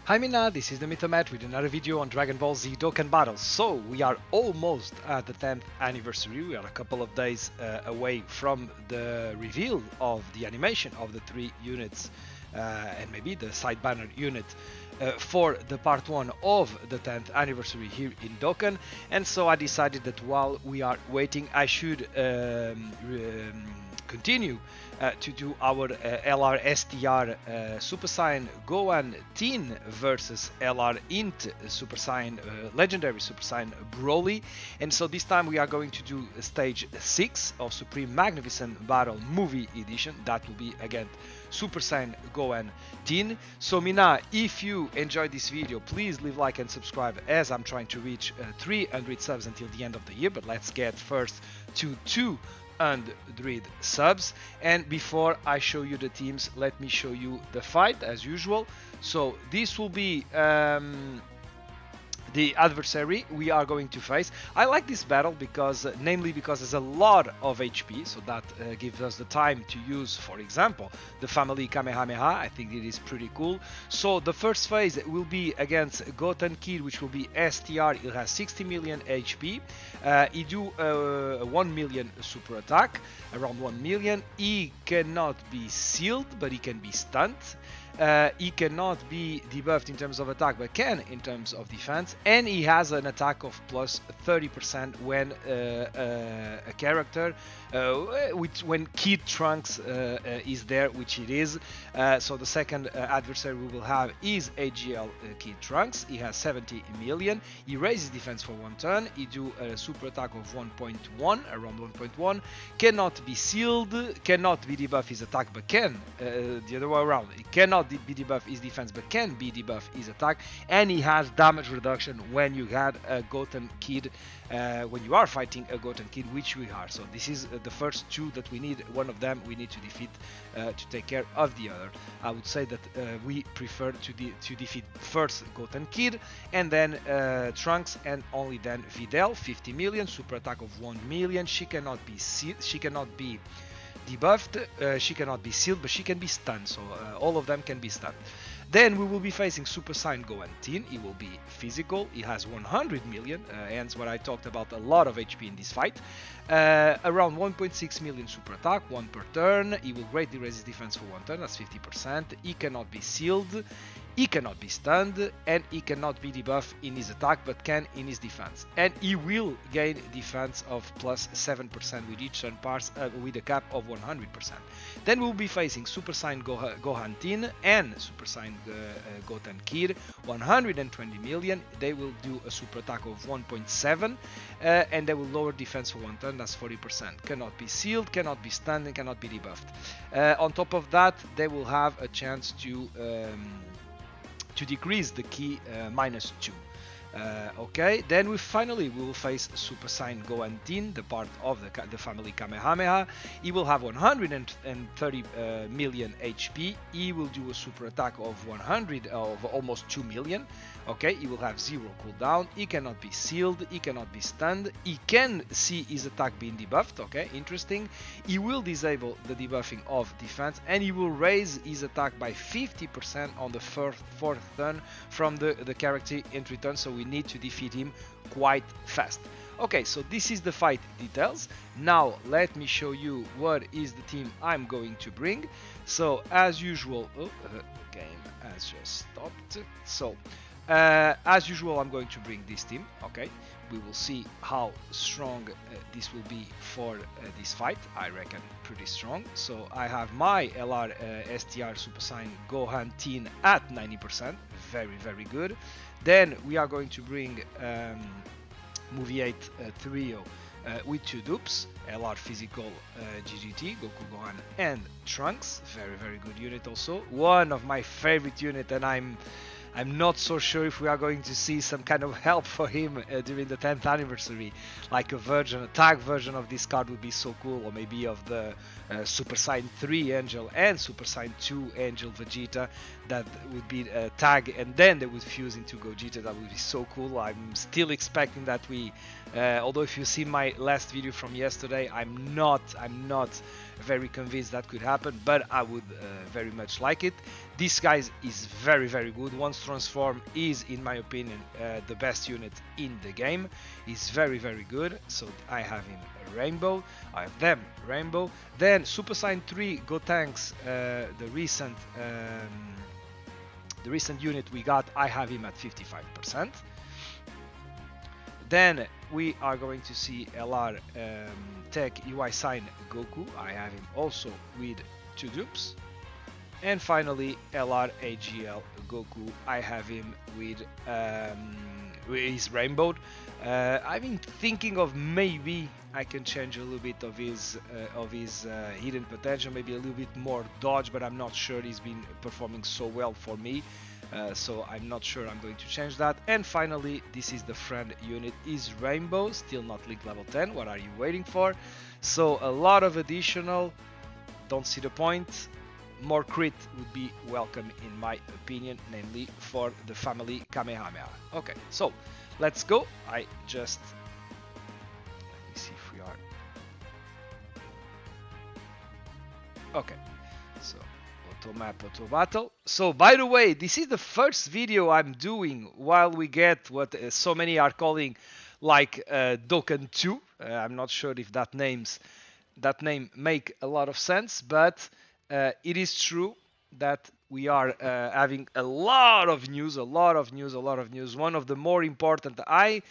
Hi Minna, this is the Mythomat with another video on Dragon Ball Z Dokkan battles. So we are almost at the 10th anniversary. We are a couple of days away from the reveal of the animation of the 3 units and maybe the side banner unit for the part 1 of the 10th anniversary here in Dokkan. And so I decided that while we are waiting, I should continue to do our LR STR Super Saiyan Gohan Teen versus LR Int Super Saiyan Legendary Super Saiyan Broly. And so this time we are going to do stage 6 of Supreme Magnificent Battle Movie Edition. That will be again Super Saiyan Gohan Teen. So Minna, if you enjoyed this video, please leave like and subscribe, as I'm trying to reach 300 subs until the end of the year. But let's get first to 200 subs. And before I show you the teams, let me show you the fight as usual. So this will be the adversary we are going to face. I like this battle because namely because there's a lot of HP, so that gives us the time to use, for example, the family Kamehameha. I think it is pretty cool. So the first phase will be against Goten Kid, which will be STR. It has 60 million HP. He do 1 million super attack, around 1 million. He cannot be sealed, but he can be stunned. He cannot be debuffed in terms of attack, but can in terms of defense, and he has an attack of plus 30% when a character, when Kid Trunks is there, which it is. So the second adversary we will have is AGL Kid Trunks. He has 70 million. He raises defense for 1 turn. He do a super attack of 1.1, around 1.1. Cannot be sealed, cannot be debuff his attack, but can the other way around. It cannot be debuff his defense, but can be debuff his attack. And he has damage reduction when you had a Goten Kid, when you are fighting a Goten Kid, which we are. So this is the first 2 that we need. One of them we need to defeat to take care of the other. I would say that we prefer to defeat first Goten Kid, and then Trunks, and only then Videl. 50 million, super attack of 1 million. She cannot be debuffed, she cannot be sealed, but she can be stunned, so all of them can be stunned. Then we will be facing Super Saiyan Gohan Teen. He will be physical. He has 100 million, hence what I talked about, a lot of HP in this fight. Around 1.6 million super attack, 1 per turn. He will greatly raise his defense for 1 turn, that's 50%. He cannot be sealed, he cannot be stunned, and he cannot be debuffed in his attack, but can in his defense. And he will gain defense of plus 7% with each turn pass, with a cap of 100%. Then we'll be facing Super Saiyan Gohan Teen and Super Saiyan Goten Kid. 120 million. They will do a super attack of 1.7, and they will lower defense for 1 turn, that's 40%. Cannot be sealed, cannot be stunned, and cannot be debuffed. On top of that, they will have a chance to decrease the key -2. Okay, then we will face Super Saiyan Gohan Teen, the part of the family Kamehameha. He will have 130 million HP. He will do a super attack of almost 2 million. Okay, he will have 0 cooldown. He cannot be sealed, he cannot be stunned. He can see his attack being debuffed. Okay, interesting. He will disable the debuffing of defense, and he will raise his attack by 50% on the fourth turn from the character entry turn, so we need to defeat him quite fast. Okay, so this is the fight details. Now let me show you what is the team I'm going to bring. So as usual, game has just stopped. So as usual, I'm going to bring this team. Okay, we will see how strong this will be for this fight. I reckon pretty strong. So I have my LR STR Super Saiyan Gohan Teen at 90%. Very good. Then we are going to bring Movie 8 Trio with 2 dupes, LR Physical GGT, Goku, Gohan, and Trunks. Very good unit also. One of my favorite unit, and I'm not so sure if we are going to see some kind of help for him during the 10th anniversary, like a tag version of this card would be so cool, or maybe of the Super Saiyan 3 Angel and Super Saiyan 2 Angel Vegeta. that would be a tag, and then they would fuse into Gogeta. That would be so cool. I'm still expecting that we, although if you see my last video from yesterday, I'm not very convinced that could happen, but I would very much like it. This guy is very good. Once transform is, in my opinion, the best unit in the game. He's very good. So I have him rainbow. I have them rainbow. Then Super Saiyan 3 Gotenks, the recent unit we got, I have him at 55%. Then we are going to see LR Tech UI Sign Goku. I have him also with 2 dupes. And finally, LR AGL Goku. I have him with his rainbowed. I've been thinking of maybe I can change a little bit of his hidden potential, maybe a little bit more dodge, but I'm not sure. He's been performing so well for me. So I'm not sure I'm going to change that. And finally, this is the friend unit, is rainbow, still not league level 10. What are you waiting for? So a lot of additional, don't see the point. More crit would be welcome in my opinion, namely for the family Kamehameha. Okay, so let's go. Let me see if we are okay. So auto map, auto battle. So by the way, this is the first video I'm doing while we get what so many are calling like Dokkan 2. I'm not sure if that name make a lot of sense, but it is true that we are having a lot of news. One of the more important, I'm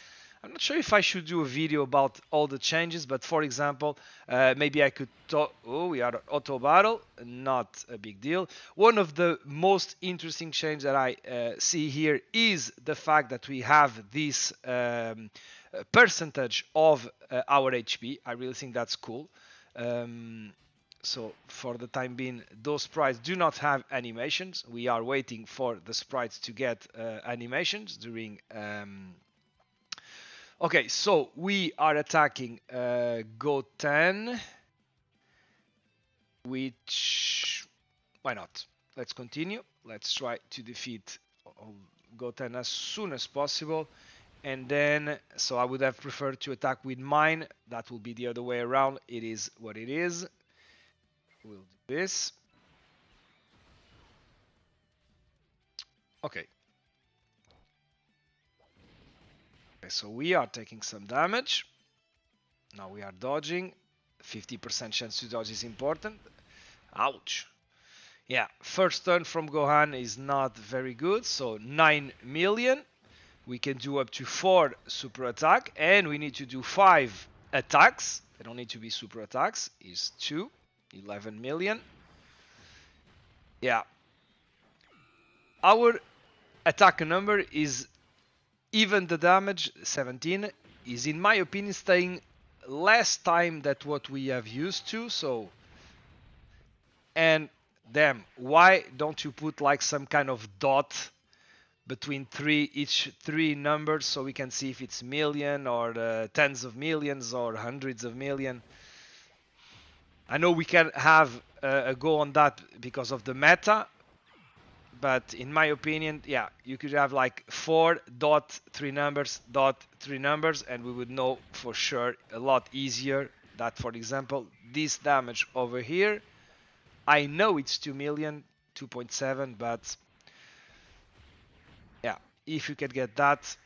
not sure if I should do a video about all the changes, but for example, maybe I could talk. Oh, we are auto battle, not a big deal. One of the most interesting changes that I see here is the fact that we have this percentage of our HP. I really think that's cool. So for the time being, those sprites do not have animations. We are waiting for the sprites to get animations during. Okay, so we are attacking Goten, which, why not? Let's continue. Let's try to defeat Goten as soon as possible. And then, so I would have preferred to attack with mine. That will be the other way around. It is what it is. We'll do this. Okay. Okay, so we are taking some damage. Now we are dodging. 50% chance to dodge is important. Ouch. Yeah, first turn from Gohan is not very good. So 9 million. We can do up to 4 super attack. And we need to do 5 attacks. They don't need to be super attacks. Is 2. 11 million. Yeah. Our attack number is, even the damage, 17, is in my opinion staying less time than what we have used to. So, and damn, why don't you put like some kind of dot between each three numbers, so we can see if it's million or tens of millions or hundreds of million. I know we can have a go on that because of the meta, but in my opinion, yeah, you could have like 4 dot 3 numbers dot 3 numbers, and we would know for sure a lot easier that, for example, this damage over here, I know it's 2 million, 2.7, but yeah, if you could get that.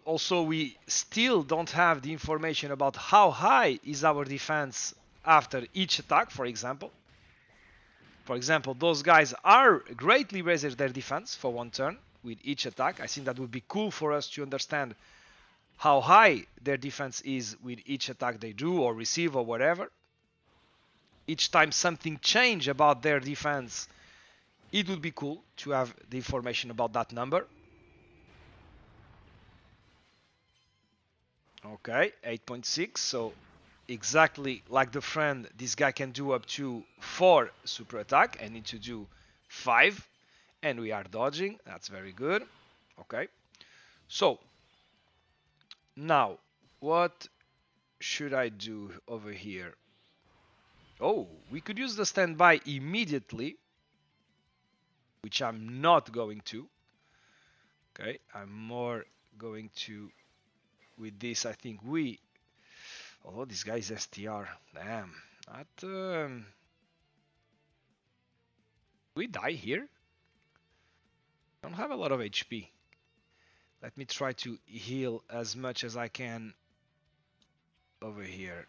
Also, we still don't have the information about how high is our defense after each attack, for example. For example, those guys are greatly raising their defense for 1 turn with each attack. I think that would be cool for us to understand how high their defense is with each attack they do or receive or whatever. Each time something change about their defense, it would be cool to have the information about that number. Okay, 8.6, so exactly like the friend, this guy can do up to 4 super attack. I need to do 5, and we are dodging. That's very good. Okay, so now what should I do over here? Oh, we could use the standby immediately. which I'm not going to. Okay, I'm more going to, with this, I think although this guy is STR, damn, that, we die here? Don't have a lot of HP. Let me try to heal as much as I can over here.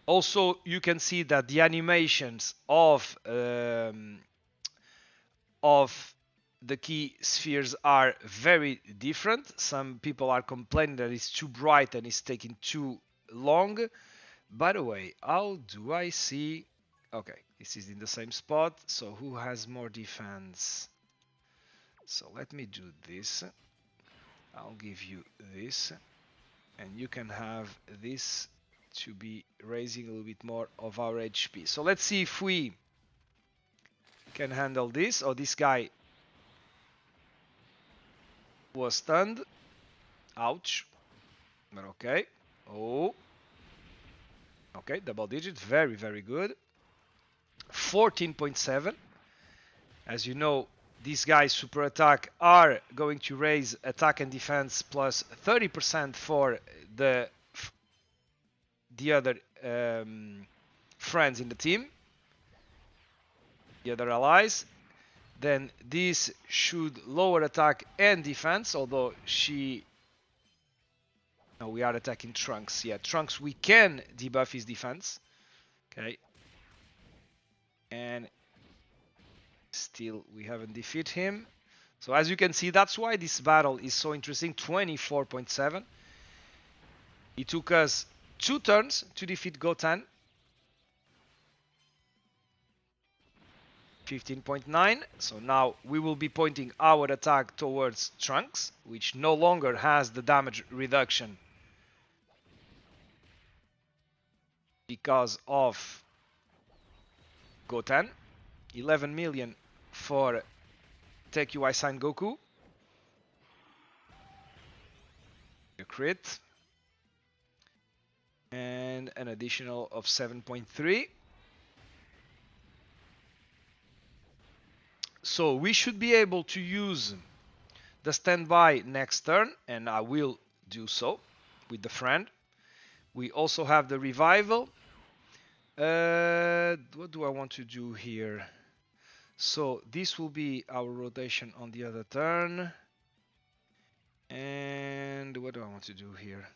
Also, you can see that the animations of the key spheres are very different. Some people are complaining that it's too bright and it's taking too long. By the way, how do I see? Okay, this is in the same spot. So who has more defense? So let me do this. I'll give you this, and you can have this to be raising a little bit more of our HP. So let's see if we can handle this. Oh, this guy was stunned. Ouch. But okay. Oh. Okay, double digits. Very, very good. 14.7. As you know, these guys super attack are going to raise attack and defense plus 30% for the other friends in the team, the other allies. Then this should lower attack and defense, although no, we are attacking Trunks. Yeah, Trunks, we can debuff his defense. Okay. And still, we haven't defeated him. So as you can see, that's why this battle is so interesting. 24.7. It took us 2 turns to defeat Gohan. 15.9. So now we will be pointing our attack towards Trunks, which no longer has the damage reduction because of Gohan. 11 million for Take UI Sign Goku. A crit. And an additional of 7.3. So we should be able to use the standby next turn, and I will do so with the friend. We also have the revival. What do I want to do here? So this will be our rotation on the other turn. And what do I want to do here?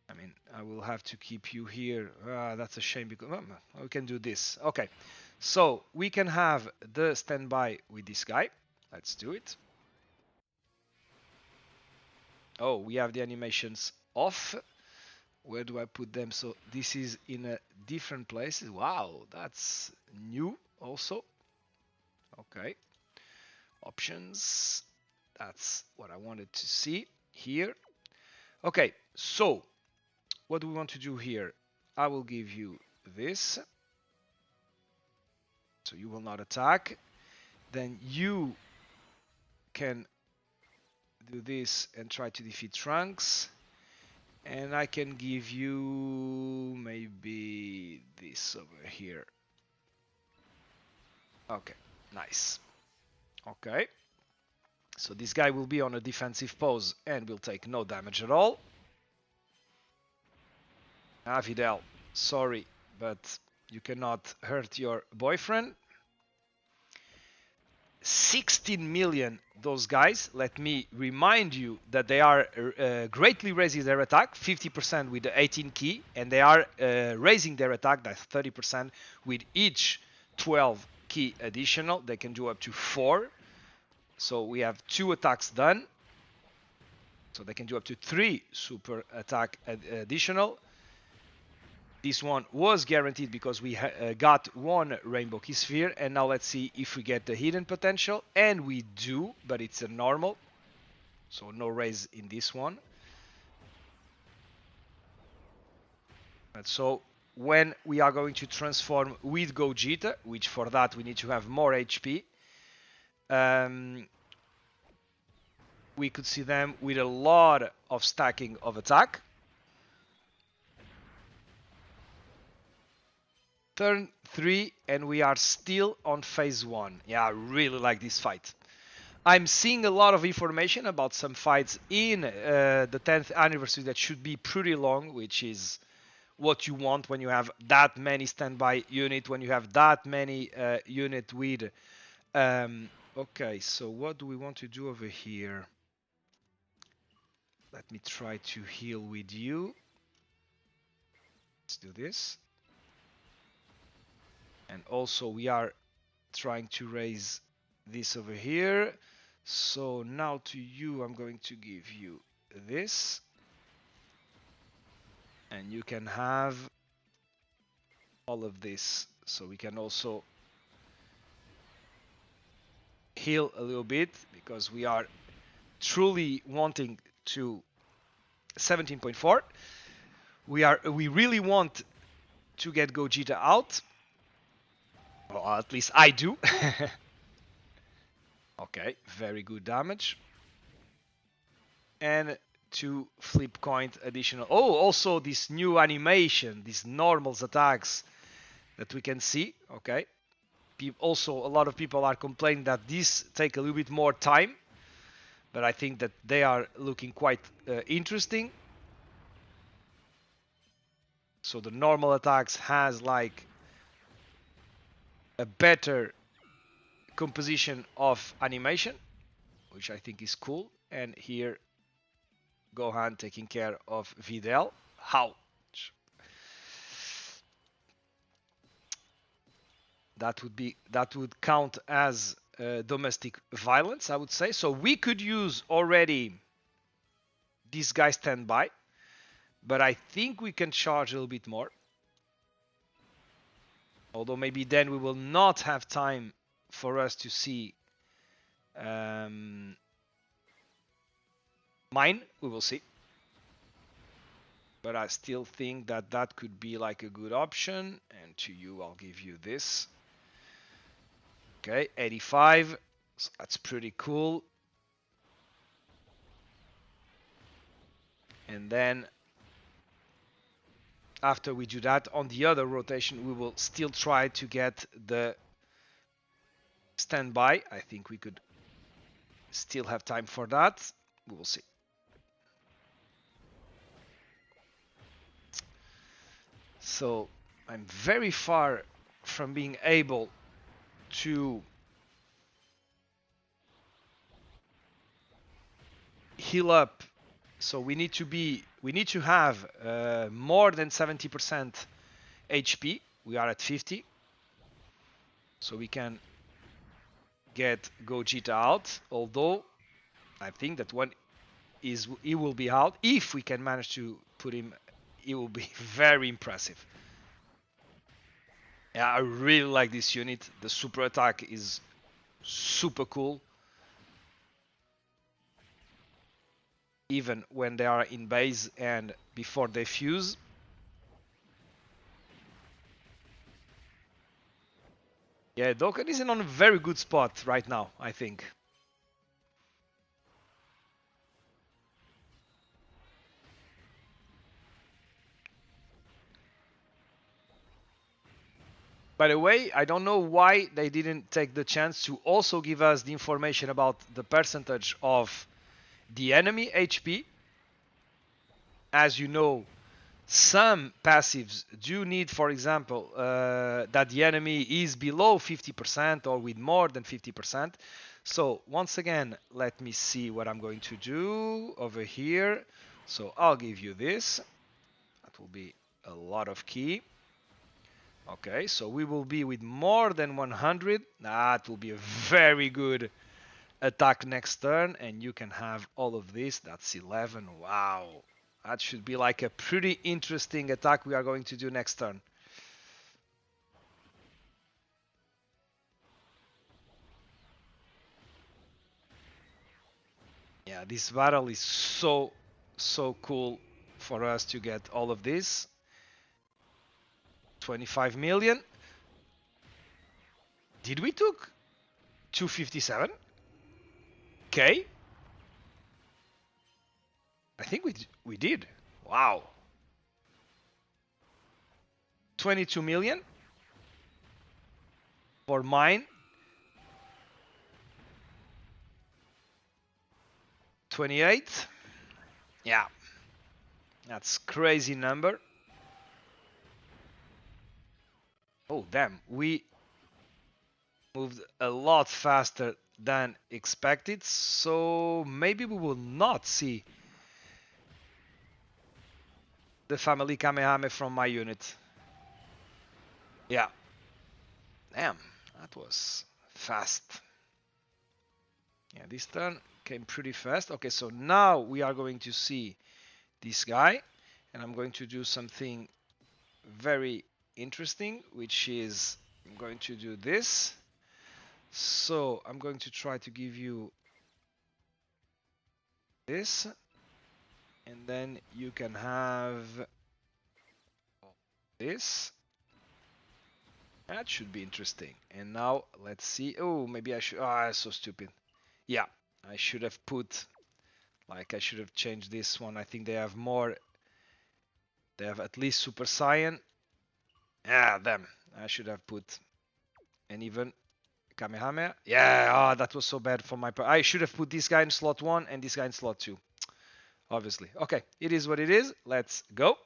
I mean, I will have to keep you here. That's a shame because we can do this. Okay, so we can have the standby with this guy. Let's do it. Oh, we have the animations off. Where do I put them? So this is in a different place. Wow, that's new also. Okay, options. That's what I wanted to see here. Okay, so what do we want to do here? I will give you this. So you will not attack. Then you can do this and try to defeat Trunks. And I can give you maybe this over here. Okay, nice. Okay. So this guy will be on a defensive pose and will take no damage at all. Fidel, sorry, but you cannot hurt your boyfriend. 16 million those guys. Let me remind you that they are greatly raising their attack, 50% with the 18 key, and they are raising their attack by 30% with each 12 key additional. They can do up to 4. So we have 2 attacks done. So they can do up to 3 super attack additional. This one was guaranteed because we got 1 Rainbow Key Sphere, and now let's see if we get the hidden potential, and we do, but it's a normal, so no raise in this one. And so when we are going to transform with Gogeta, which for that we need to have more HP, we could see them with a lot of stacking of attack. Turn 3 and we are still on phase 1. Yeah, I really like this fight. I'm seeing a lot of information about some fights in the 10th anniversary that should be pretty long, which is what you want when you have that many standby unit, when you have that many unit with... okay, so what do we want to do over here? Let me try to heal with you. Let's do this. And also we are trying to raise this over here. So now to you, I'm going to give you this. And you can have all of this. So we can also heal a little bit because we are truly wanting to 17.4. We really want to get Gogeta out. Or at least I do. Okay, very good damage. And 2 flip coin additional. Oh, also this new animation, these normals attacks that we can see. Okay. Also, a lot of people are complaining that these take a little bit more time, but I think that they are looking quite interesting. So the normal attacks has like a better composition of animation, which I think is cool. And here Gohan taking care of Videl. How? That would count as domestic violence, I would say. So we could use already this guy standby, but I think we can charge a little bit more. Although maybe then we will not have time for us to see mine. We will see. But I still think that that could be like a good option. And to you, I'll give you this. Okay, 85. So that's pretty cool. And then after we do that, on the other rotation, we will still try to get the standby. I think we could still have time for that. We will see. So I'm very far from being able to heal up. So we need to have more than 70% HP. We are at 50. So we can get Gogeta out. Although I think that he will be out. If we can manage to put him, it will be very impressive. Yeah, I really like this unit. The super attack is super cool. Even when they are in base and before they fuse. Yeah, Dokkan is in on a very good spot right now, I think. By the way, I don't know why they didn't take the chance to also give us the information about the percentage of the enemy HP. As you know, some passives do need, for example, that the enemy is below 50% or with more than 50%. So once again, let me see what I'm going to do over here. So I'll give you this. That will be a lot of key. Okay, so we will be with more than 100. That will be a very good attack next turn. And you can have all of this. That's 11. Wow. That should be like a pretty interesting attack we are going to do next turn. Yeah, this battle is so cool for us to get all of this. 25 million. Did we took 257? Okay. I think we did. Wow. 22 million. for mine. 28. Yeah, that's crazy number. Oh, damn. We moved a lot faster than expected, so maybe we will not see the family Kamehameha from my unit. Yeah. Damn, that was fast. Yeah, this turn came pretty fast. Okay, so now we are going to see this guy, and I'm going to do something very interesting, which is I'm going to do this. So I'm going to try to give you this, and then you can have this. That should be interesting. And now let's see. Oh, maybe I should. Ah, so stupid. Yeah, I should have put. Like I should have changed this one. I think they have more. They have at least Super Saiyan. Ah, damn. I should have put an even Kamehameha. Yeah, oh, that was so bad for my part. I should have put this guy in slot 1 and this guy in slot 2. Obviously. Okay, it is what it is. Let's go.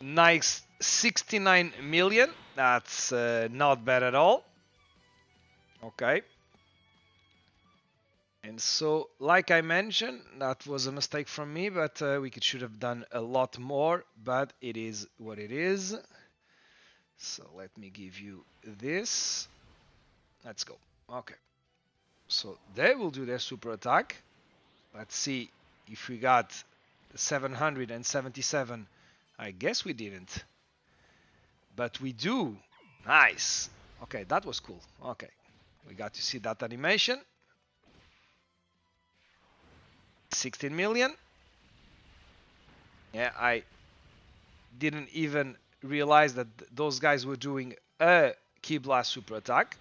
Nice 69 million. That's not bad at all. Okay. And so, like I mentioned, that was a mistake from me, but we should have done a lot more, but it is what it is. So let me give you this. Let's go. Okay. So they will do their super attack. Let's see if we got 777. I guess we didn't. But we do. Nice. Okay, that was cool. Okay. We got to see that animation. 16 million. Yeah, I didn't even realize that those guys were doing a Ki Blast super attack.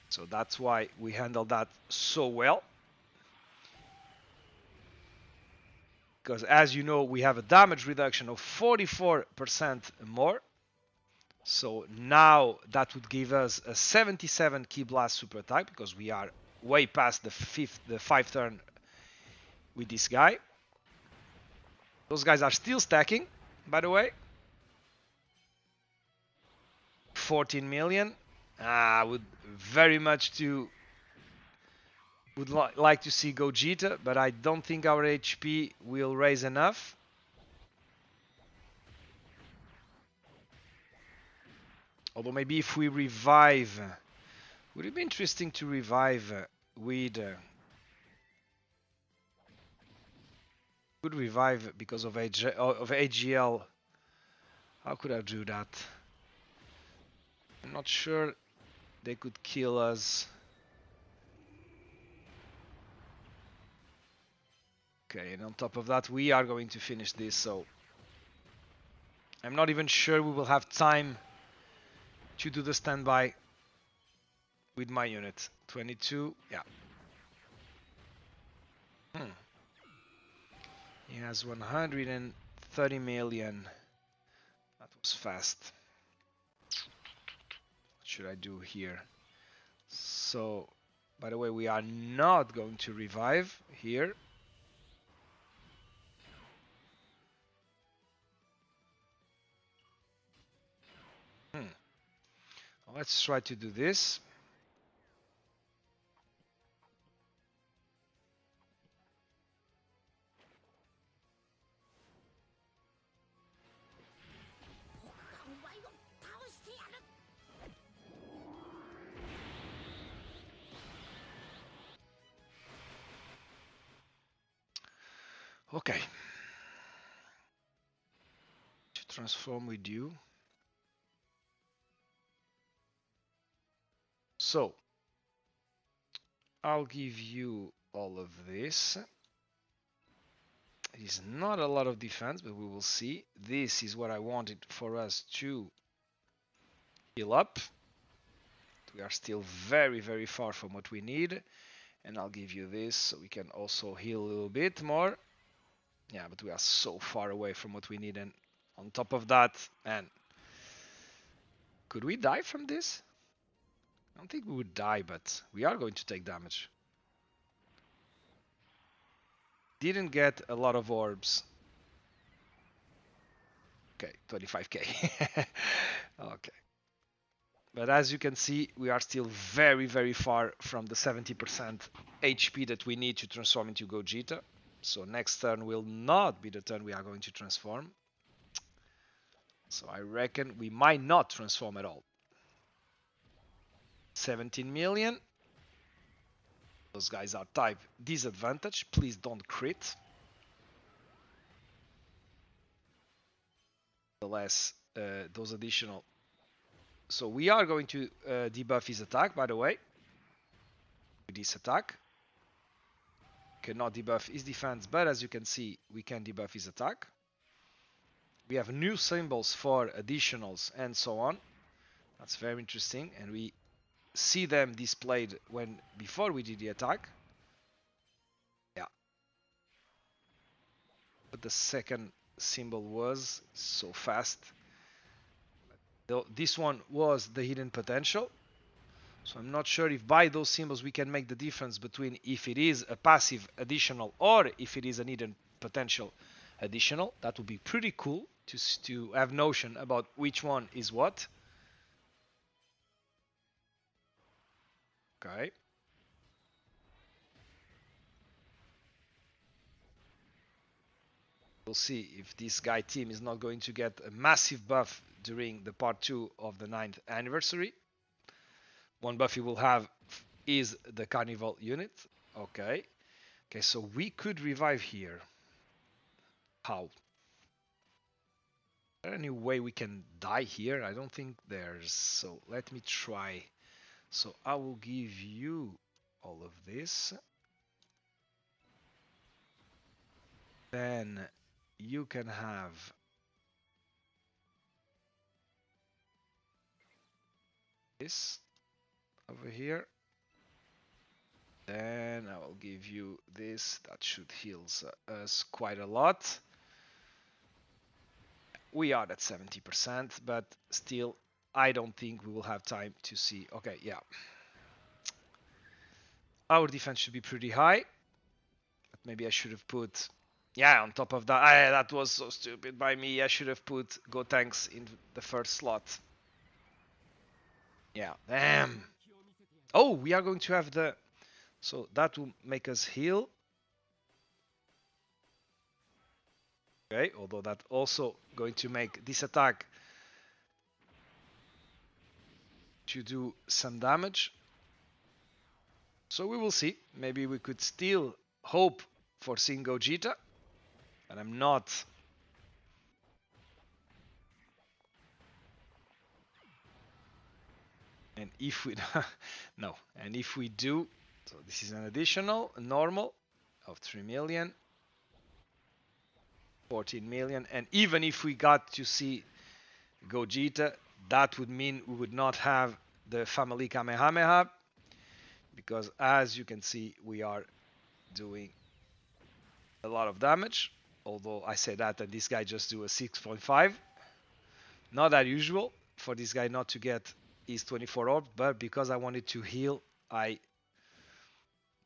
So that's why we handled that so well. Because as you know, we have a damage reduction of 44% more. So now that would give us a 77 Ki Blast super attack because we are way past the 5th turn with this guy. Those guys are still stacking, by the way. 14 million. I would very much like to see Gogeta, but I don't think our HP will raise enough. Although maybe if we revive, would it be interesting to revive with could revive because of AGL. How could I do that? I'm not sure they could kill us. Okay, and on top of that, we are going to finish this, so I'm not even sure we will have time to do the standby with my unit. 22, yeah. He has 130 million. That was fast. What should I do here? So, by the way, we are not going to revive here. Let's try to do this. Okay. transform with you. So I'll give you all of this. It is not a lot of defense, but we will see. This is what I wanted for us to heal up. We are still very, very far from what we need. And I'll give you this so we can also heal a little bit more. Yeah, but we are so far away from what we need. And on top of that, man, could we die from this? I don't think we would die, but we are going to take damage. Didn't get a lot of orbs. Okay, 25k. Okay. But as you can see, we are still very, very far from the 70% HP that we need to transform into Gogeta. So next turn will not be the turn we are going to transform. So I reckon we might not transform at all. 17 million. Those guys are type disadvantage. Please don't crit. Nonetheless, those additional. So we are going to debuff his attack, by the way. With this attack. Cannot debuff his defense, but as you can see, we can debuff his attack. We have new symbols for additionals and so on. That's very interesting, and we see them displayed when before we did the attack. Yeah. But the second symbol was so fast. This one was the hidden potential. So I'm not sure if by those symbols we can make the difference between if it is a passive additional or if it is an hidden potential additional. That would be pretty cool to have notion about which one is what. Okay. We'll see if this guy team is not going to get a massive buff during the part 2 of the 9th anniversary. One buff he will have is the carnival unit. Okay. Okay, so we could revive here. How? Is there any way we can die here? I don't think there's. So let me try. So I will give you all of this. Then you can have this over here. Then I will give you this. That should heal us quite a lot. We are at 70%, but still, I don't think we will have time to see. Okay, yeah. Our defense should be pretty high. But maybe I should have put... Yeah, on top of that, that was so stupid by me. I should have put Gotenks in the first slot. Yeah, damn. Oh, we are going to have the... So that will make us heal. Okay, although that also going to make this attack to do some damage. So we will see. Maybe we could still hope for seeing Gogeta. And I'm not... And if we... no. And if we do... So this is an additional, normal of 3 million. 14 million. And even if we got to see Gogeta, that would mean we would not have the family Kamehameha. Because as you can see, we are doing a lot of damage. Although I say that and this guy just do a 6.5. Not that usual for this guy not to get his 24 orb, but because I wanted to heal, I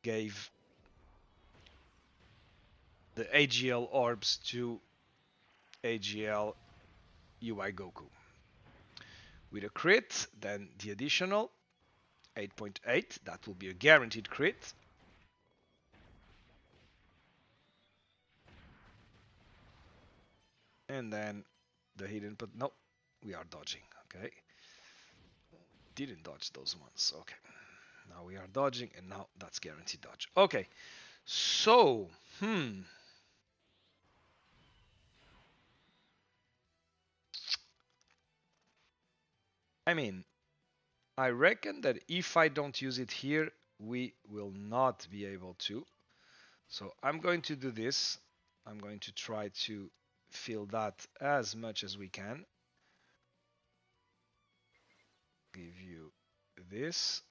gave the AGL orbs to AGL UI Goku. With a crit, then the additional 8.8, that will be a guaranteed crit. And then the hidden, but no, we are dodging, okay. Didn't dodge those ones, okay. Now we are dodging, and now that's guaranteed dodge. Okay, so, I mean, I reckon that if I don't use it here, we will not be able to. So I'm going to do this. I'm going to try to fill that as much as we can. Give you this.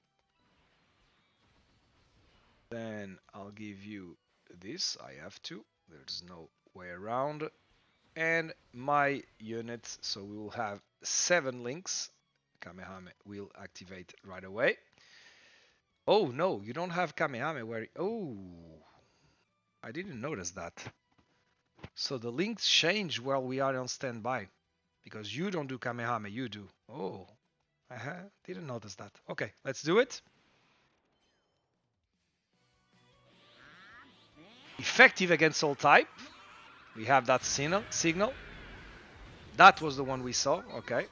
Then I'll give you this. I have to. There's no way around. And my units. So we will have 7 links. Kamehameha will activate right away. Oh no, you don't have Kamehameha where. Oh, I didn't notice that. So the links change while we are on standby. Because you don't do Kamehameha, you do. Oh, I didn't notice that. Okay, let's do it. Effective against all type. We have that signal. That was the one we saw. Okay.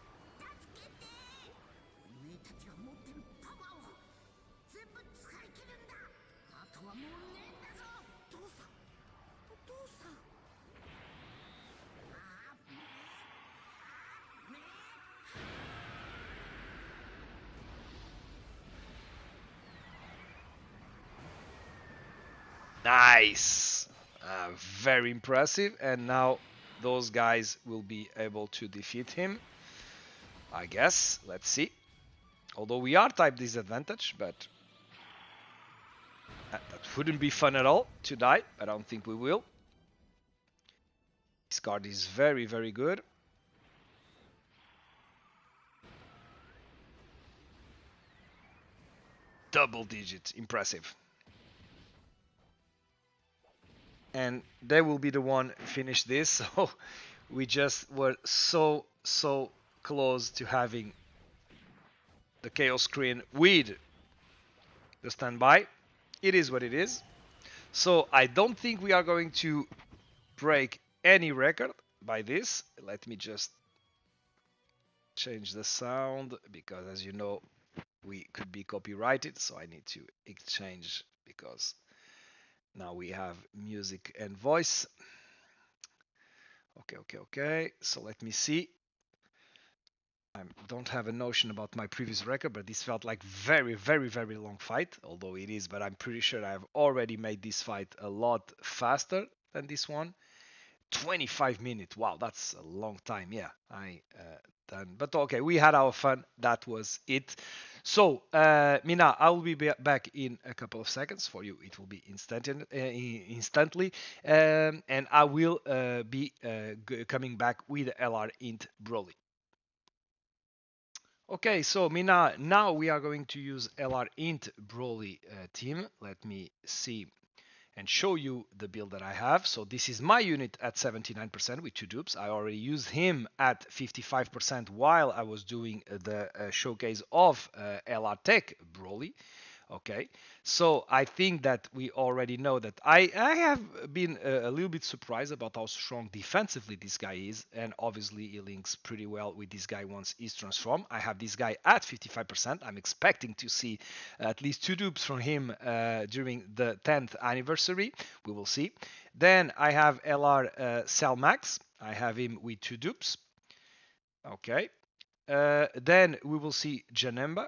Nice. Very impressive. And now those guys will be able to defeat him. I guess. Let's see. Although we are type disadvantage, but that wouldn't be fun at all to die. I don't think we will. This card is very, very good. Double digits. Impressive. And they will be the one finish this. So we just were so close to having the chaos screen with the standby. It is what it is. So I don't think we are going to break any record by this. Let me just change the sound because, as you know, we could be copyrighted. So I need to exchange because now we have music and voice. Okay. So let me see. I don't have a notion about my previous record, but this felt like very long fight, although it is, but I'm pretty sure I've already made this fight a lot faster than this one. 25 minutes. Wow, that's a long time. Yeah, I done. But okay, we had our fun. That was it. So, Minna, I will be back in a couple of seconds. For you, it will be instantly. And I will be coming back with LR int Broly. Okay, so Minna, now we are going to use LR int Broly team. Let me see and show you the build that I have. So this is my unit at 79% with 2 dupes. I already used him at 55% while I was doing the showcase of LR Tech Broly. Okay, so I think that we already know that I have been a little bit surprised about how strong defensively this guy is, and obviously he links pretty well with this guy once he's transformed. I have this guy at 55%. I'm expecting to see at least 2 dupes from him during the 10th anniversary. We will see. Then I have LR Cell Max. I have him with 2 dupes. Okay. Then we will see Janemba.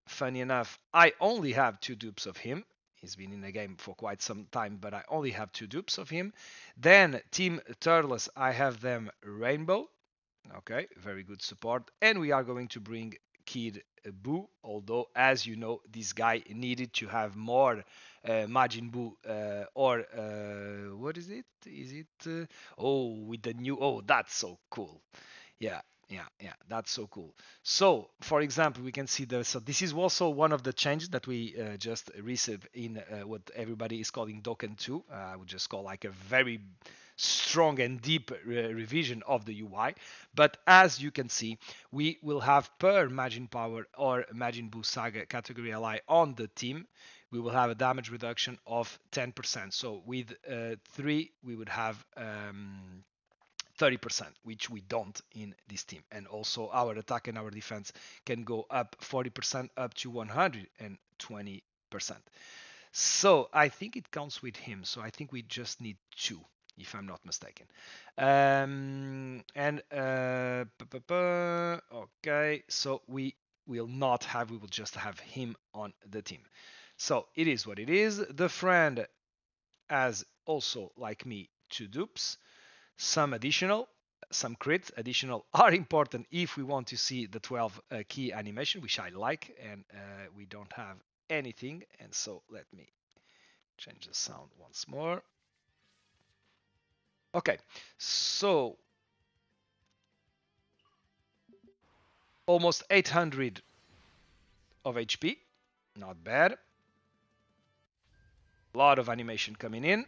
Funny enough, I only have 2 dupes of him. He's been in the game for quite some time, but I only have 2 dupes of him. Then Team Turles, I have them Rainbow. Okay, very good support. And we are going to bring Kid Buu, although, as you know, this guy needed to have more Majin Buu or what is it? Is it? Oh, with the new. Oh, that's so cool. Yeah, that's so cool. So, for example, we can see so this is also one of the changes that we just received in what everybody is calling Dokkan 2. I would just call like a very strong and deep revision of the UI. But as you can see, we will have per Majin Power or Majin Buu Saga category ally on the team, we will have a damage reduction of 10%. So with 3, we would have 30%, which we don't in this team. And also our attack and our defense can go up 40% up to 120%. So I think it counts with him. So I think we just need 2, if I'm not mistaken. Okay, so we will not have, we will just have him on the team. So it is what it is. The friend has also, like me, 2 dupes, some additional, some crits. Additional are important if we want to see the 12 key animation, which I like, and we don't have anything. And so let me change the sound once more. Okay, so almost 800 of HP, not bad. A lot of animation coming in.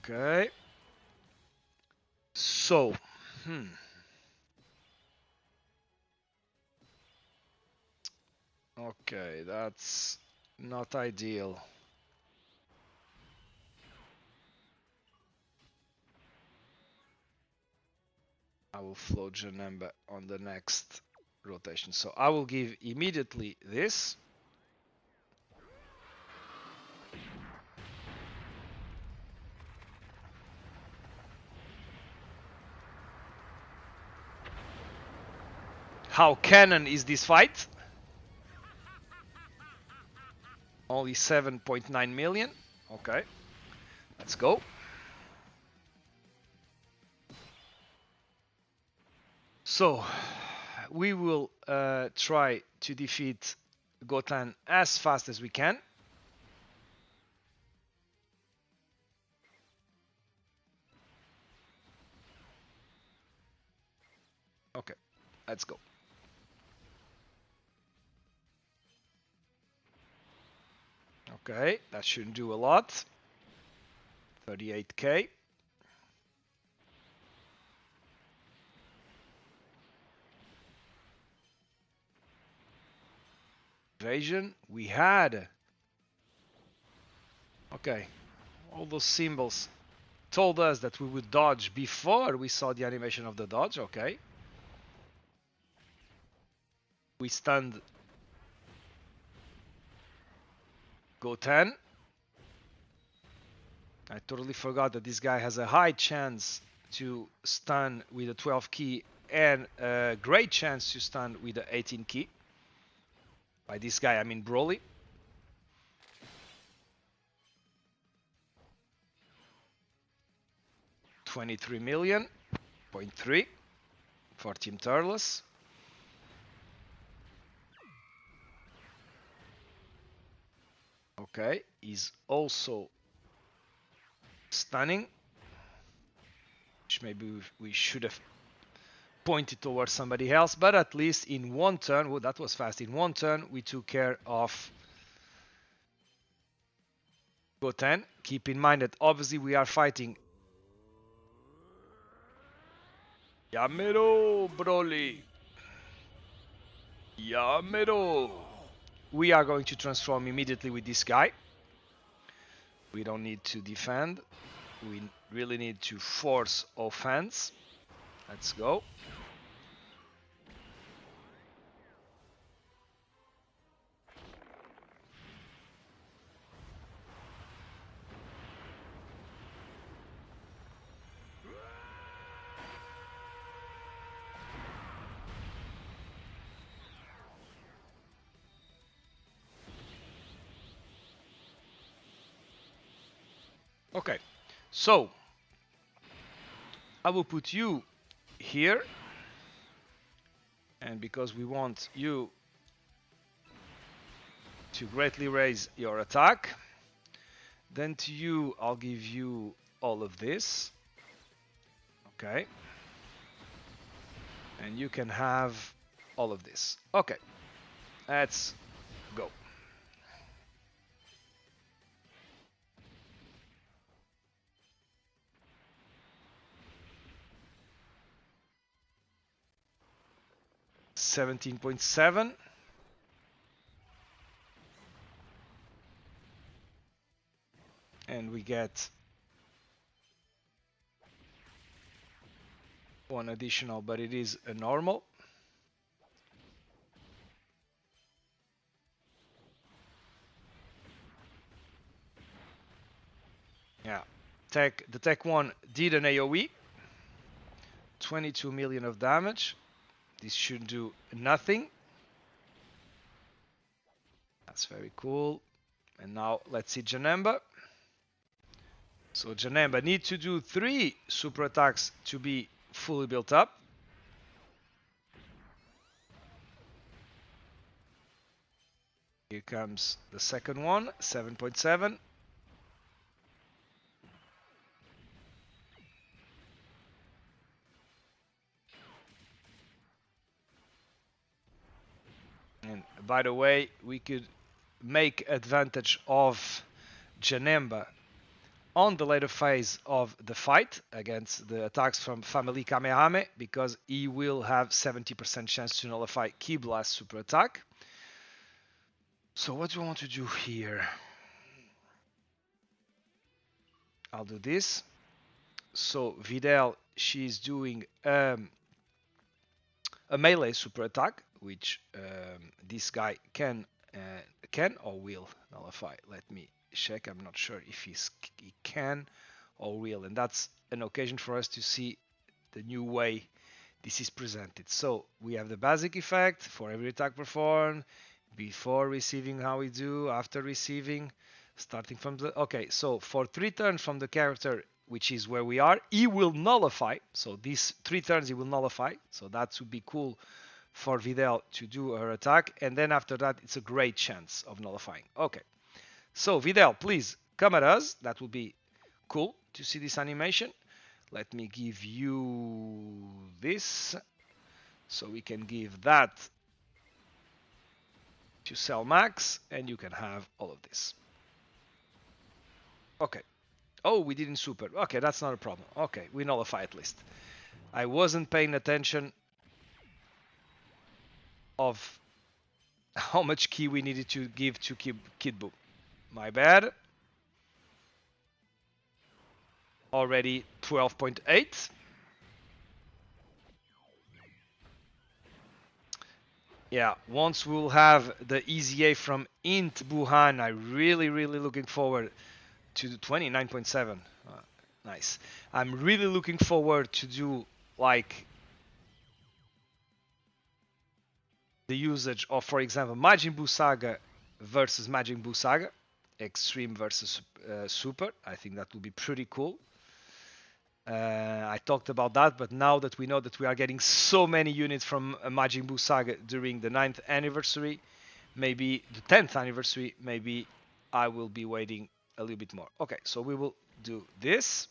Okay. So, okay, that's not ideal. I will float Janemba on the next rotation. So I will give immediately this. How canon is this fight? Only 7.9 million. Okay, let's go. So we will try to defeat Gohan as fast as we can. Okay, let's go. Okay, that shouldn't do a lot. 38k. Evasion. We had. Okay, all those symbols told us that we would dodge before we saw the animation of the dodge. Okay. We stunned Gohan. I totally forgot that this guy has a high chance to stun with a 12 key and a great chance to stun with the 18 key. By this guy, I mean Broly. $23 million, 0.3 for Team Turles. Okay, he's also stunning, which maybe we should have pointed towards somebody else, but at least in one turn, well, that was fast. In one turn, we took care of Gohan. Keep in mind that obviously we are fighting Yamero, Broly. Yamero. We are going to transform immediately with this guy. We don't need to defend. We really need to force offense. Let's go. Okay, so I will put you here, and because we want you to greatly raise your attack, then to you I'll give you all of this. Okay, and you can have all of this. Okay, let's go. 17.7. And we get one additional, but it is a normal. Yeah, the tech one did an AoE, 22 million of damage. This should do nothing. That's very cool. And now let's see Janemba. So Janemba needs to do 3 super attacks to be fully built up. Here comes the second one, 7.7. And by the way, we could make advantage of Janemba on the later phase of the fight against the attacks from Family Kamehame, because he will have 70% chance to nullify Ki Blast super attack. So what do I want to do here? I'll do this. So Videl, she's doing a melee super attack, which this guy can or will nullify. Let me check. I'm not sure if he can or will, and that's an occasion for us to see the new way this is presented. So we have the basic effect for every attack performed, before receiving how we do, after receiving, starting from the... Okay, so for 3 turns from the character, which is where we are, he will nullify. So these 3 turns he will nullify. So that would be cool for Videl to do her attack. And then after that, it's a great chance of nullifying. Okay, so Videl, please come at us. That would be cool to see this animation. Let me give you this. So we can give that to Cell Max, and you can have all of this. Okay. Oh, we didn't super. Okay, that's not a problem. Okay, we nullify at least. I wasn't paying attention of how much key we needed to give to Kid Buu. My bad. Already 12.8. Yeah, once we'll have the EZA from Int Buhan, I'm really looking forward to the 29.7. Nice. I'm really looking forward to do like the usage of, for example, Majin Buu Saga versus Majin Buu Saga, Extreme versus Super. I think that will be pretty cool. I talked about that, but now that we know that we are getting so many units from Majin Buu Saga during the 9th anniversary, maybe the 10th anniversary, maybe I will be waiting a little bit more. Okay, so we will do this.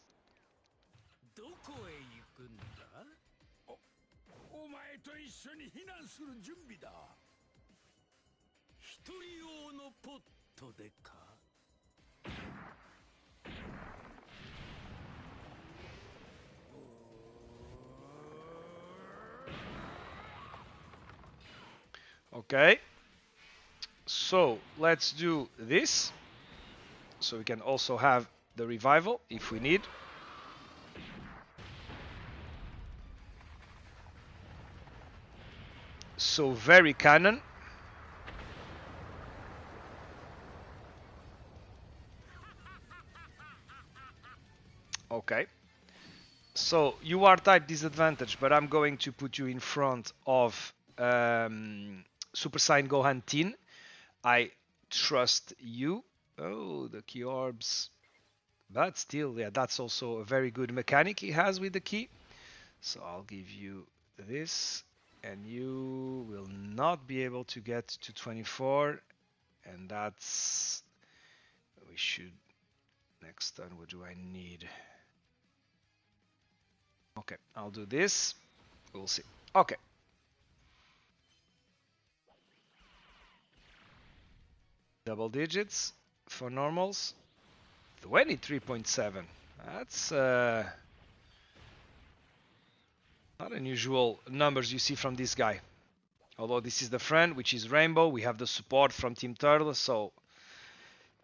Okay, so let's do this, so we can also have the revival if we need. So very canon. Okay, so you are type disadvantage, but I'm going to put you in front of Super Saiyan Gohan Teen. I trust you. Oh, the key orbs. But still, yeah, that's also a very good mechanic he has with the key. So I'll give you this, and you will not be able to get to 24. And that's... we should... next turn, what do I need? Okay, I'll do this. We'll see. Okay. Double digits for normals. 23.7. That's not unusual numbers you see from this guy. Although this is the friend, which is Rainbow. We have the support from Team Turtle, so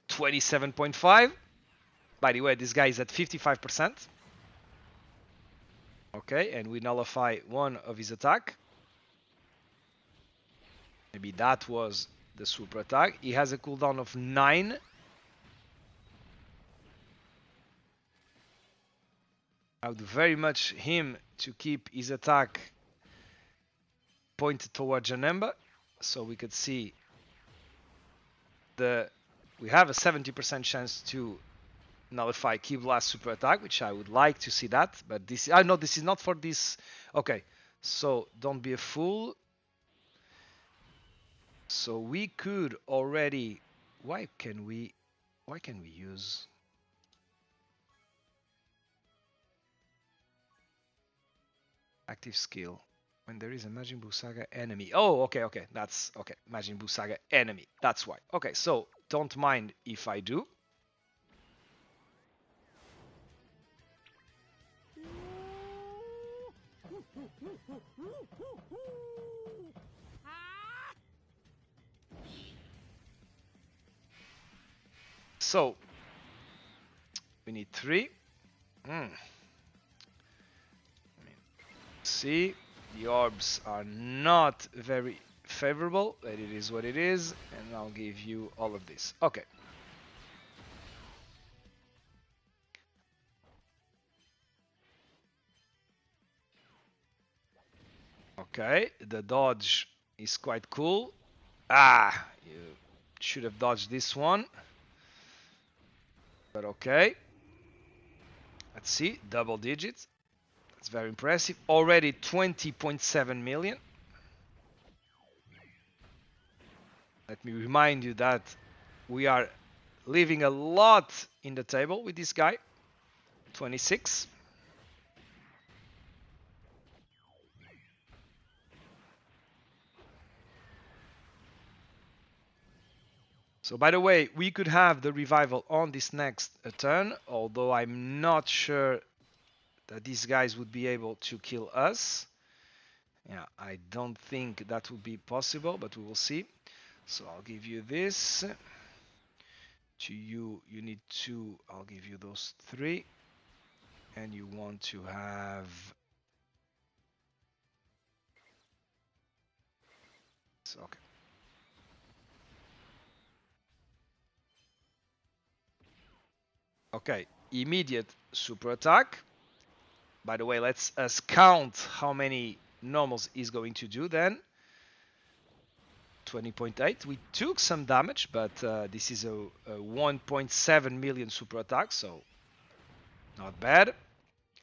27.5. By the way, this guy is at 55%. Okay, and we nullify one of his attack. Maybe that was the super attack. He has a cooldown of 9. I would very much him to keep his attack pointed towards Janemba, so we could see we have a 70% chance to nullify Ki Blast super attack, which I would like to see that, but this no, this is not for this. Okay, so don't be a fool. So we could already. Why can we use active skill when there is a Majin Buu Saga enemy? Oh, okay, that's okay. Majin Buu Saga enemy. That's why. Okay, so don't mind if I do. So we need 3. See, the orbs are not very favorable, but it is what it is, and I'll give you all of this. Okay. Okay, the dodge is quite cool. Ah, you should have dodged this one. But okay. Let's see, double digits. That's very impressive. Already 20.7 million. Let me remind you that we are leaving a lot in the table with this guy. 26. So by the way, we could have the revival on this next turn, although I'm not sure that these guys would be able to kill us. Yeah, I don't think that would be possible, but we will see. So I'll give you this. To you, you need 2. I'll give you those 3. And you want to have... So, okay. Okay, immediate super attack. By the way, let's count how many normals is going to do then. 20.8. We took some damage, but this is a 1.7 million super attack, so not bad.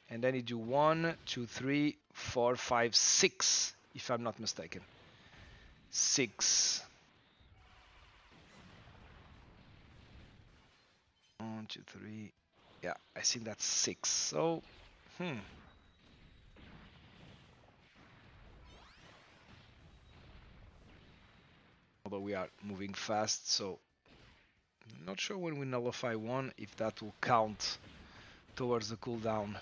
And then you do 1, 2, 3, 4, 5, 6, if I'm not mistaken. 6. 1, 2, 3. Yeah, I think that's 6. So, although we are moving fast, so I'm not sure when we nullify 1 if that will count towards the cooldown.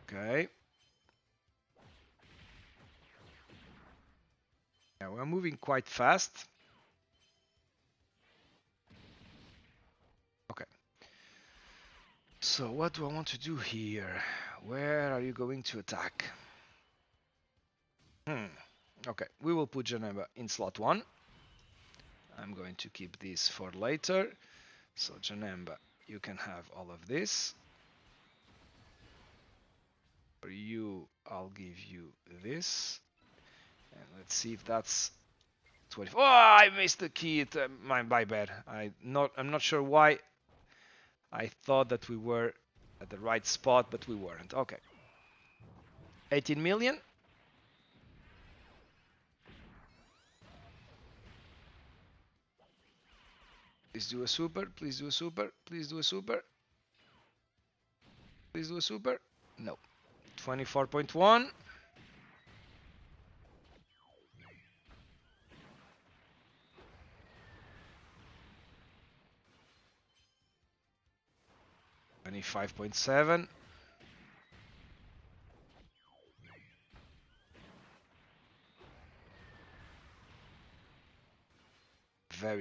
Okay. Yeah, we're moving quite fast. Okay. So what do I want to do here? Where are you going to attack? Okay, we will put Janemba in slot 1. I'm going to keep this for later. So Janemba, you can have all of this. For you, I'll give you this. And let's see if that's 24. Oh, I missed the key. My bad. I'm not sure why. I thought that we were at the right spot, but we weren't. Okay. 18 million. Please do a super. Please do a super. Please do a super. Please do a super. No. 24.1. $25.7.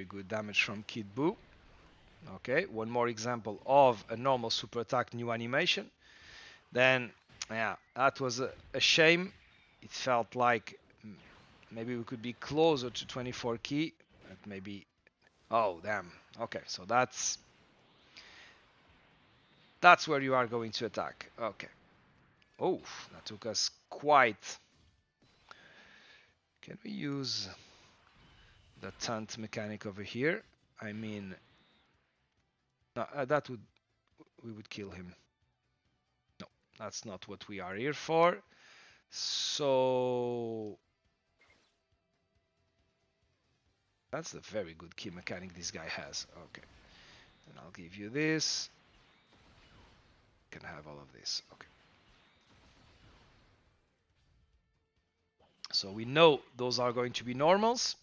Very good damage from Kid Buu. Okay, one more example of a normal super attack new animation. Then, yeah, that was a shame. It felt like maybe we could be closer to 24 key, but maybe... Oh, damn. Okay, so that's where you are going to attack. Okay. Oh, that took us quite... Can we use the taunt mechanic over here? I mean, no, that would... We would kill him. No, that's not what we are here for. So... That's a very good key mechanic this guy has. Okay. And I'll give you this. Can have all of this. Okay. So we know those are going to be normals.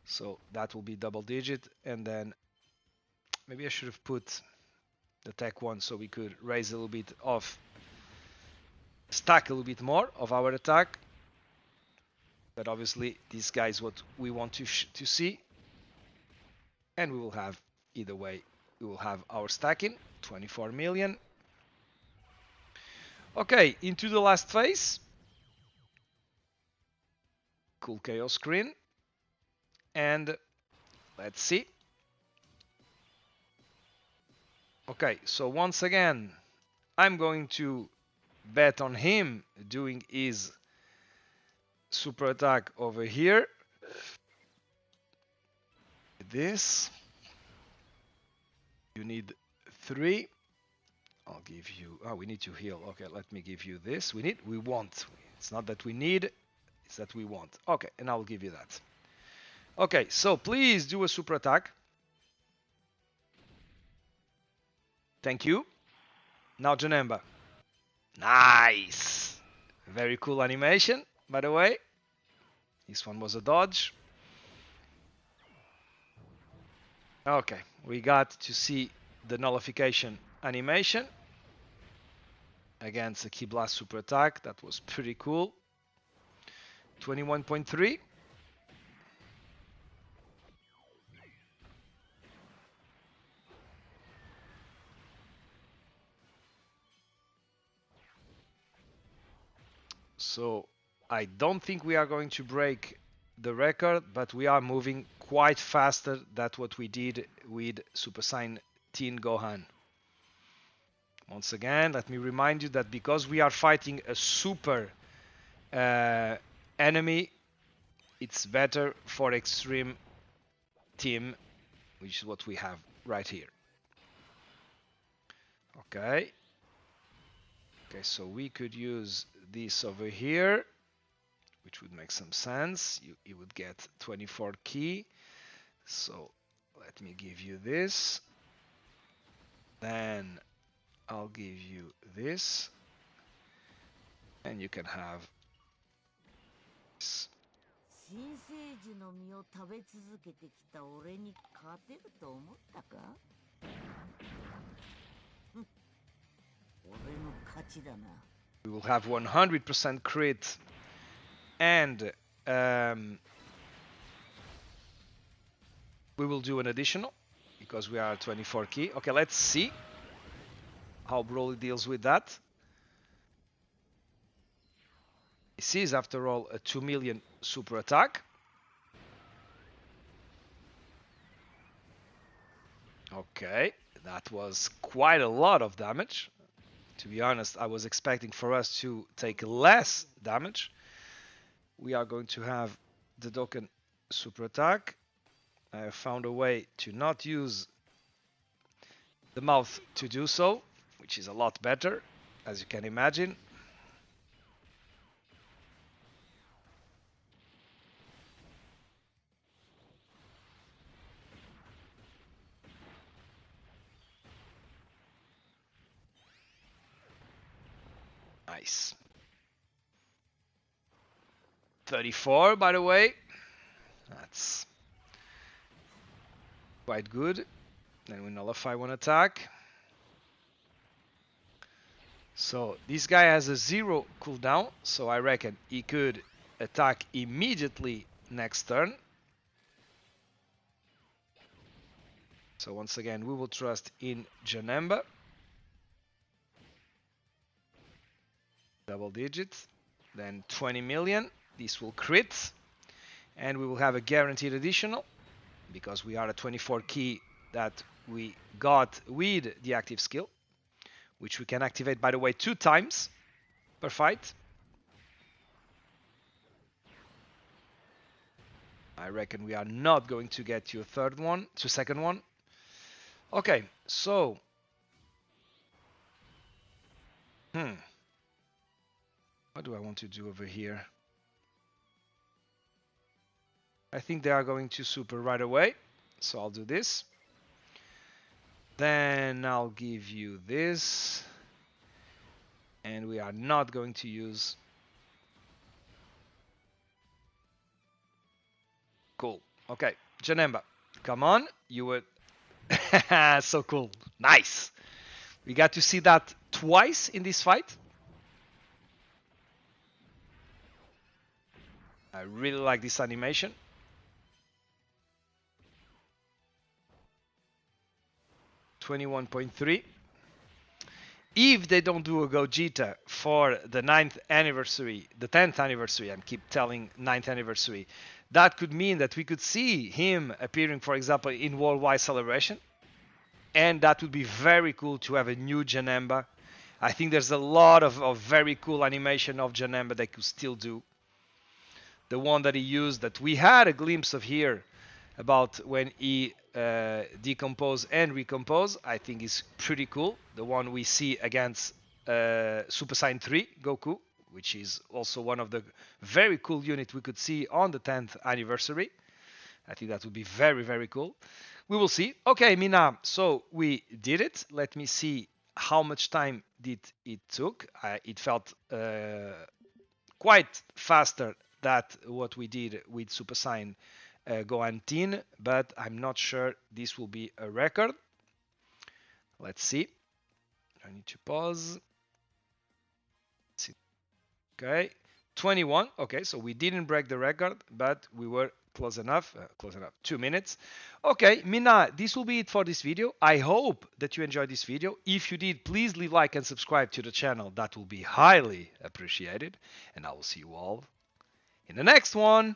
So that will be double digit. And then maybe I should have put the tech one so we could raise a little bit of... Stack a little bit more of our attack. But obviously this guy is what we want to see. And we will have, either way, we will have our stacking. 24 million. Okay, into the last phase. Cool chaos screen. And let's see. Okay, so once again, I'm going to bet on him doing his super attack over here. This. You need 3. I'll give you... Oh, we need to heal. Okay, let me give you this. We want. It's not that we need, it's that we want. Okay, and I'll give you that. Okay, so please do a super attack. Thank you. Now Janemba. Nice! Very cool animation, by the way. This one was a dodge. Okay, we got to see the nullification animation against a Ki Blast super attack. That was pretty cool. 21.3. So I don't think we are going to break the record, but we are moving quite faster than what we did with Super Saiyan Teen Gohan. Once again, let me remind you that because we are fighting a super enemy, it's better for extreme team, which is what we have right here. Okay. Okay, so we could use this over here, which would make some sense. You would get 24 key. So let me give you this. Then I'll give you this. And you can have this. 新生児の実を食べ続けてきた俺に勝てると思ったか俺の勝ちだな We will have 100% crit and we will do an additional because we are at 24 key. Okay, let's see how Broly deals with that. This is, after all, a 2 million super attack. Okay, that was quite a lot of damage. To be honest, I was expecting for us to take less damage. We are going to have the Dokkan super attack. I have found a way to not use the mouth to do so, which is a lot better, as you can imagine. Nice. 34, by the way. That's quite good. Then we nullify one attack. So this guy has a 0 cooldown, so I reckon he could attack immediately next turn. So once again, we will trust in Janemba. Double digits. Then 20 million. This will crit. And we will have a guaranteed additional because we are a 24 key that we got with the active skill, which we can activate, by the way, 2 times per fight. I reckon we are not going to get to a second one. Okay, so what do I want to do over here? I think they are going to super right away, so I'll do this. Then I'll give you this, and we are not going to use. Cool. Okay, Janemba, come on, you were so cool. Nice. We got to see that twice in this fight. I really like this animation. $21.3. If they don't do a Gogeta for the 9th anniversary, the 10th anniversary, and keep telling 9th anniversary, that could mean that we could see him appearing, for example, in Worldwide Celebration. And that would be very cool to have a new Janemba. I think there's a lot of very cool animation of Janemba they could still do. The one that he used that we had a glimpse of here about when he decompose and recompose, I think is pretty cool. The one we see against Super Saiyan 3 Goku, which is also one of the very cool units we could see on the 10th anniversary. I think that would be very, very cool. We will see. Okay, Minna, so we did it. Let me see how much time did it took. It felt quite faster than what we did with Super Saiyan Gohan Teen, but I'm not sure this will be a record. Let's see. I need to pause. Okay, 21. Okay, so we didn't break the record, but we were close enough. 2 minutes. Okay, Minna, this will be it for this video. I hope that you enjoyed this video. If you did, please leave a like and subscribe to the channel. That will be highly appreciated. And I will see you all in the next one.